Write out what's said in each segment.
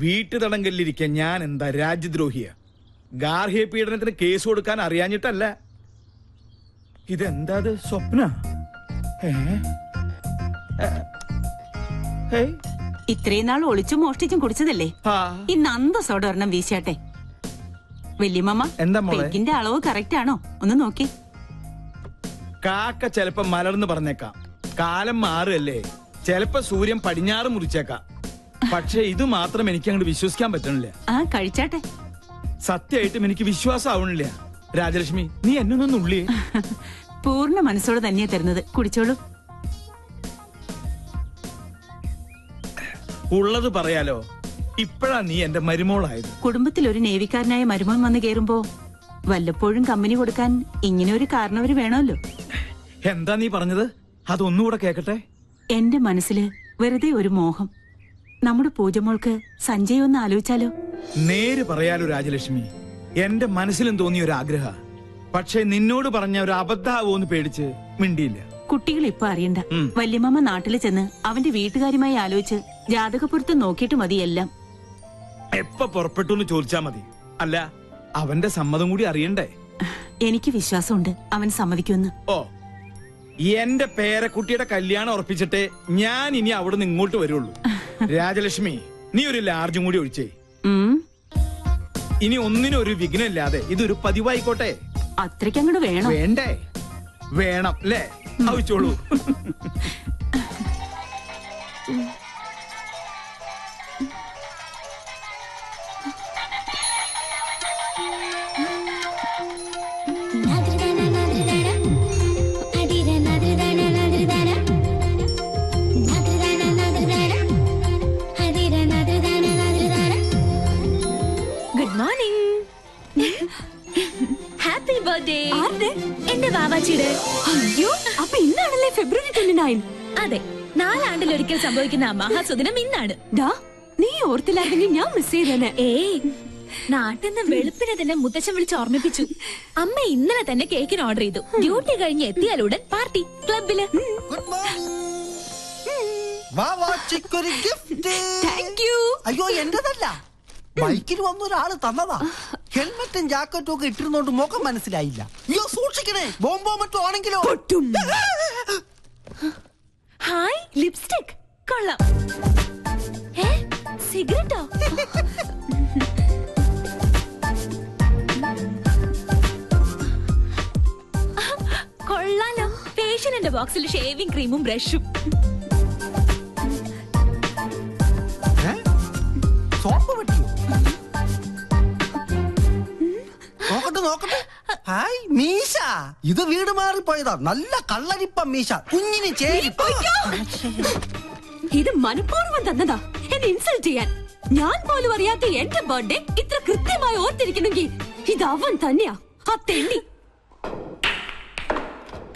വീട്ടു തടങ്കലിരിക്കാൻ ഞാൻ എന്താ രാജ്യദ്രോഹിയ? ഗാർഹിക പീഡനത്തിന് കേസ് കൊടുക്കാൻ അറിയാഞ്ഞിട്ടല്ല. ഇതെന്താ സ്വപ്ന? ഇത്രയും നാൾ ഒളിച്ചും മോഷ്ടിച്ചും കുടിച്ചതല്ലേ, ഇന്ന് അന്തസ്സോടെ ഒരെണ്ണം വീശാട്ടെ. വല്യമ്മ, പെഗ്ഗിന്റെ അളവ് കറക്റ്റ് ആണോ ഒന്ന് നോക്കി. കാക്ക ചെലപ്പോ മലർന്ന് പറഞ്ഞേക്കാം, കാലം മാറുകല്ലേ, ചെലപ്പോ സൂര്യൻ പടിഞ്ഞാറ് മുറിച്ചേക്കാം. പക്ഷെ ഇത് മാത്രം എനിക്ക് അങ്ങോട്ട് വിശ്വസിക്കാൻ പറ്റണില്ല. കഴിച്ചാട്ടെ. സത്യമായിട്ടും എനിക്ക് വിശ്വാസം ആവണില്ല. രാജലക്ഷ്മി, നീ എന്നൊന്നും ഉള്ളിയേ. പൂർണ്ണ മനസ്സോടെ തന്നെയാ തരുന്നത്, കുടിച്ചോളൂ. ഉള്ളത് പറയാലോ, ഇപ്പഴാ നീ എന്റെ മരുമോളായത്. കുടുംബത്തിൽ ഒരു നേവിക്കാരനായ മരുമോൻ വന്ന് കേറുമ്പോ വല്ലപ്പോഴും കമ്പനി കൊടുക്കാൻ ഇങ്ങനെ ഒരു കാരണവര് വേണമല്ലോ. എന്താ നീ പറഞ്ഞത്? അതൊന്നുകൂടെ കേക്കട്ടെ. എന്റെ മനസ്സില് വെറുതെ ഒരു മോഹം. നമ്മുടെ പൂജമോൾക്ക് സഞ്ജയ് ഒന്ന് ആലോചിച്ചാലോ? നേര് പറയാലോ രാജലക്ഷ്മി, എന്റെ മനസ്സിലും തോന്നിയ ഒരു ആഗ്രഹ. പക്ഷെ നിന്നോട് പറഞ്ഞ ഒരു അബദ്ധാവോന്ന് പേടിച്ച് മിണ്ടിയില്ല. കുട്ടികൾ ഇപ്പൊ അറിയണ്ട. വല്യമ്മ നാട്ടിൽ ചെന്ന് അവന്റെ വീട്ടുകാരുമായി ആലോചിച്ച് ജാതകപ്പുറത്ത് നോക്കിയിട്ട് മതി എല്ലാം. എപ്പ പുറപ്പെട്ടു എന്ന് ചോദിച്ചാ മതി. അല്ല, അവന്റെ സമ്മതം കൂടി അറിയണ്ടേ? എനിക്ക് വിശ്വാസമുണ്ട് അവൻ സമ്മതിക്കുമെന്ന്. ഓ, എന്റെ പേരക്കുട്ടിയുടെ കല്യാണം ഉറപ്പിച്ചിട്ടേ ഞാൻ ഇനി അവിടെ നിന്ന് ഇങ്ങോട്ട് വരുള്ളൂ. രാജലക്ഷ്മി, നീ ഒരു ലാർജും കൂടി ഒഴിച്ചേ. ഇനി ഒന്നിനും ഒരു വിഘ്നമില്ലാതെ ഇതൊരു പതിവായിക്കോട്ടെ. അത്രയ്ക്കങ്ങോട്ട് വേണം. വേണ്ടേ? വേണം അല്ലേ? ആവശ്യമുള്ളൂ. Good morning. Happy birthday. എന്റെ വാവാച്ചിയുടെ. അയ്യോ, അപ്പൊ ഇന്നാണല്ലേ ഫെബ്രുവരി 29? അതെ, 4 ആണ്ടിലൊരിക്കൽ സംഭവിക്കുന്ന മഹാസുദിനം ഇന്നാണ്. നീ ഓർത്തില്ലായിരുന്നെങ്കിൽ ഞാൻ മിസ് ചെയ്തേനെ. നാട്ടിൽ നിന്ന് വെളുപ്പിനെ തന്നെ മുത്തച്ഛൻ വിളിച്ച് ഓർമ്മിപ്പിച്ചു. അമ്മ ഇന്നലെ തന്നെ കേക്കിന് ഓർഡർ ചെയ്തു. ഡ്യൂട്ടി കഴിഞ്ഞ് എത്തിയാലുടൻ പാർട്ടി ക്ലബില്. അയ്യോ, എന്റേതല്ല, ബൈക്കിൽ വന്ന ഒരാള് തന്നതാ. ഹെൽമെറ്റും ജാക്കറ്റും ഒക്കെ ഇട്ടിരുന്നോണ്ട് മുഖം മനസ്സിലായില്ല. അയ്യോ, സൂക്ഷിക്കണേ, ബോംബോ മറ്റോ ആണെങ്കിലോ. ഹായ്, ലിപ്സ്റ്റിക് കൊള്ളാം. സിഗരറ്റോ? കൊള്ളാലോ. ഫേഷ്യലിന്റെ ബോക്സിൽ ഷേവിംഗ് ക്രീമും ബ്രഷും. സോപ്പ് പറ്റിയോ? നോക്കട്ടെ നോക്കട്ടെ. ഹായ്, മീശ. ഇത് വീട് മാറിപ്പോയതാ. നല്ല കള്ളരിപ്പ മീശ, കുഞ്ഞിന് ചേരിപ്പ. ഇത് മനഃപൂർവ്വം തന്നതാ, എന്നെ ഇൻസൾട്ട് ചെയ്യാൻ. ഞാൻ പോലും അറിയാത്ത എന്റെ ബർത്ത്ഡേ ഇത്ര കൃത്യമായി ഓർത്തിരിക്കണമെങ്കിൽ ഇത് അവൻ തന്നെയാ, ആ തെണ്ടി.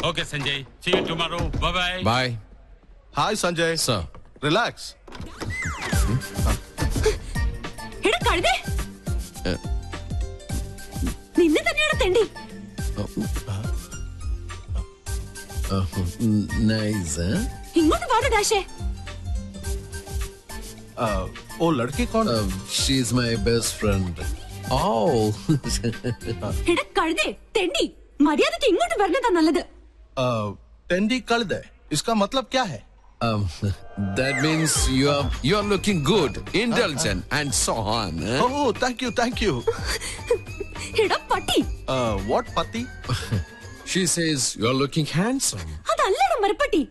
Okay, Sanjay. See you tomorrow. Bye-bye. Bye. Hi, Sanjay. Sir. Relax. എടാ കഴുതേ, നിന്നെ തന്നെയാണ് തെണ്ടി. Nice, huh? ഇങ്ങോട്ട് പാട് ഡാഷേ. Oh, लड़की कौन? She's my best friend. Oh. എടാ കഴുതേ, തെണ്ടി, മര്യാദയ്ക്ക് ഇങ്ങോട്ട് വരണതാ നല്ലത്. टेंडी कल्द है. इसका मतलब क्या है? That means you are looking good, intelligent, and so on. Huh? Oh, thank you. എടാ പട്ടി. What pati? She says you are looking handsome. അതല്ലടാ മരപ്പട്ടി.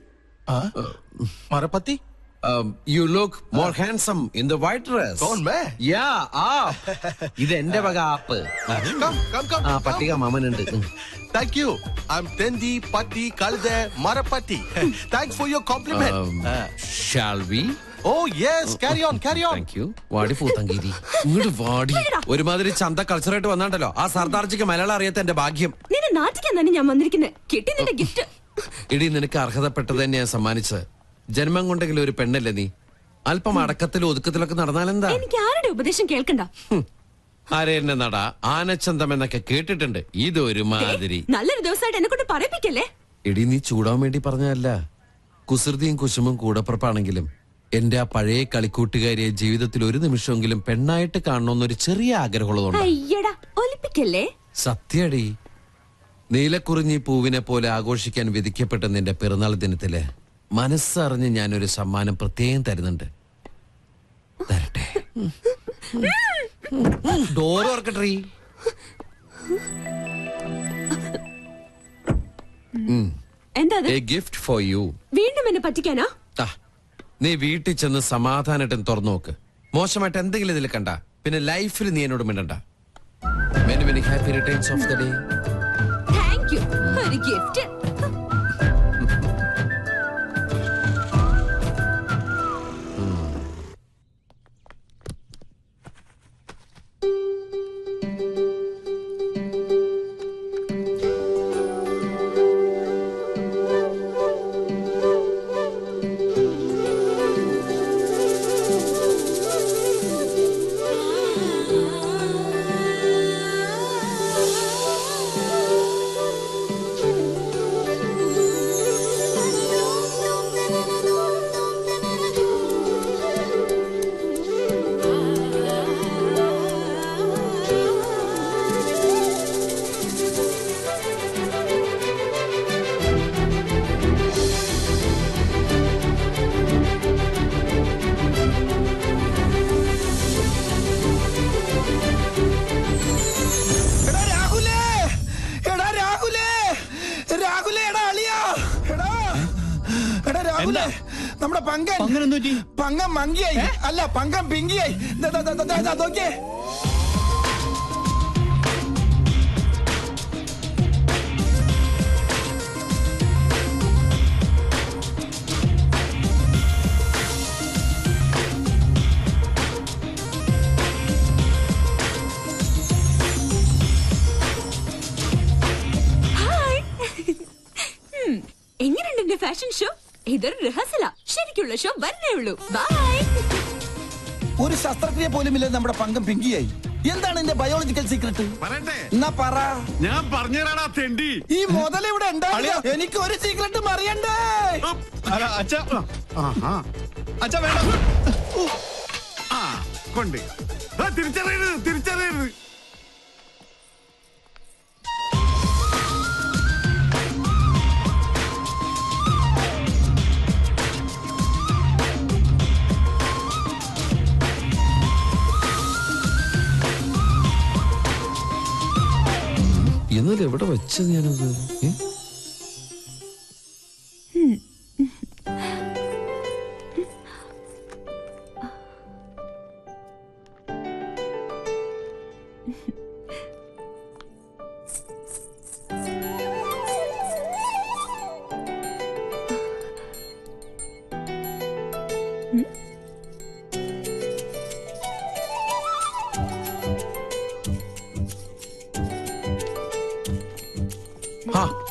Marapati? You look more handsome in the white dress. कौन मैं? Yeah, ഇത് എന്റെ വക app. Come. പട്ടിക മാമനുണ്ട്. Thank you. I'm Tendi, Patti, Kalde, Marapati. Thanks for your compliment. Shall we? Oh yes, carry on. Thank you. വാടി പൂത്തങ്കേരി, ഇങ്ങോട്ട് വാടി. ഒരുമാതിരി ചന്ത കൾച്ചറായിട്ട് വന്നാണ്ടല്ലോ, ആ സർദാർജിക്ക് മലയാളം അറിയാത്ത എന്റെ ഭാഗ്യം. നിന്നെ നാട്ടിക്കാൻ തന്നെ ഞാൻ വന്നിരിക്കുന്നത്. കിട്ടി നിന്റെ ഗിഫ്റ്റ്. ഇടി, നിനക്ക് അർഹതപ്പെട്ടത് തന്നെ ഞാൻ സമ്മാനിച്ചത്. ജന്മം കൊണ്ടെങ്കിലും ഒരു പെണ്ണല്ലേ നീ? അല്പം അടക്കത്തിലും ഒതുക്കത്തിലൊക്കെ നടന്നാലെന്താ? എനിക്ക് ആരുടെ ഉപദേശം കേൾക്കണ്ട. ആരെന്നെ നട ആനച്ചന്തം എന്നൊക്കെ കേട്ടിട്ടുണ്ട്. ഇതൊരു മാതിരി. നല്ലൊരു ദിവസമായിട്ട് എന്നെ കൊണ്ട് പറയിപ്പിക്കല്ലേ. എടി, നീ ചൂടാൻ വേണ്ടി പറഞ്ഞതല്ല. കുസൃതിയും കുശുമും കൂടപ്പുറപ്പാണെങ്കിലും എന്റെ ആ പഴയ കളിക്കൂട്ടുകാരിയെ ജീവിതത്തിൽ ഒരു നിമിഷമെങ്കിലും പെണ്ണായിട്ട് കാണണമെന്നൊരു ചെറിയ ആഗ്രഹമുള്ളതുകൊണ്ട്. അയ്യടാ ഒലിപ്പിക്കല്ലേ. സത്യടി, നീലക്കുറിഞ്ഞി പൂവിനെ പോലെ ആഘോഷിക്കാൻ വിധിക്കപ്പെട്ട നിന്റെ പിറന്നാൾ ദിനത്തില് മനസ്സറിഞ്ഞ് ഞാനൊരു സമ്മാനം പ്രത്യേകം തരുന്നുണ്ട്. തരട്ടെ? ഡോർ ഓർക്കട്ടെ. എന്താ എ ഗിഫ്റ്റ് ഫോർ യു. വീണ്ടും എന്നെ പറ്റിക്കാനാ? നീ വീട്ടിൽ ചെന്ന് സമാധാനമായിട്ട് തുറന്നു നോക്ക്. മോശമായിട്ട് എന്തെങ്കിലും ഇതിൽ കണ്ട പിന്നെ ലൈഫിൽ നീ എന്നോട് മിണ്ടണ്ട. Many many happy returns of the day. Thank you. ഒരു ഗിഫ്റ്റ്. നമ്മുടെ പങ്കം മങ്കിയായി അല്ല പങ്കം പിങ്കിയായി. നോക്കിയേ, എങ്ങനെയുണ്ട് എന്റെ ഫാഷൻ ഷോ? ഇതൊരു റിഹേഴ്സല. ശരിക്കുള്ള ഷോ വരണേ ഉള്ളൂ. ബൈ. ഒരു ശസ്ത്രക്രിയ പോലുമില്ല നമ്മുടെ പങ്കം പിങ്കിയായി. എന്താണ് എന്റെ ബയോളജിക്കൽ സീക്രട്ട്? എന്നാ പറ. ഞാൻ പറഞ്ഞുതരാടാ തെണ്ടി. ഈ മുതൽ ഇവിടെ ഉണ്ടാവില്ല. എനിക്ക് ഒരു സീക്രട്ടും അറിയണ്ടേ. അച്ഛാ വേണ്ട. കൊണ്ട് തിരിച്ചറിയരുത്. ഇന്നലെ എവിടെ വെച്ചത് ഞാനത്?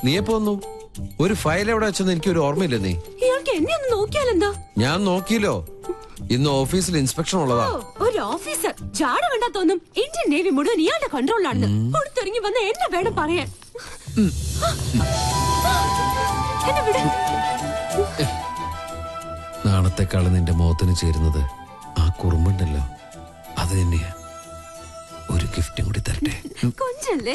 നീ എപ്പോ വന്നു? ഒരു ഫയൽ എവിടെ വെച്ചെന്ന് എനിക്കൊരു ഓർമ്മയില്ല. നീ ഇയാൾക്ക് എന്നെ ഒന്ന് നോക്കിയാലെന്താ? ഞാൻ നോക്കിയല്ലോ. ഇന്ന് ഓഫീസിൽ ഇൻസ്പെക്ഷൻ ഉള്ളതാ. ഒരു ഓഫീസർ ജാട കണ്ടാ തോന്നും ഇന്ത്യൻ നേവി മുഴുവൻ ഇയാളുടെ കൺട്രോളിലാണെന്ന്. പുറത്തിറങ്ങി വന്ന എന്നെ വേണം പറയാൻ. എന്നെ വിട്. നാളത്തെക്കാള് നിന്റെ മുഖത്തിന് ചേരുന്നത് ആ കുറുമ്പുണ്ടല്ലോ, അത് തന്നെയാ. ഒരു ഗിഫ്റ്റും കൂടി തരട്ടെ? കൊഞ്ചല്ലേ?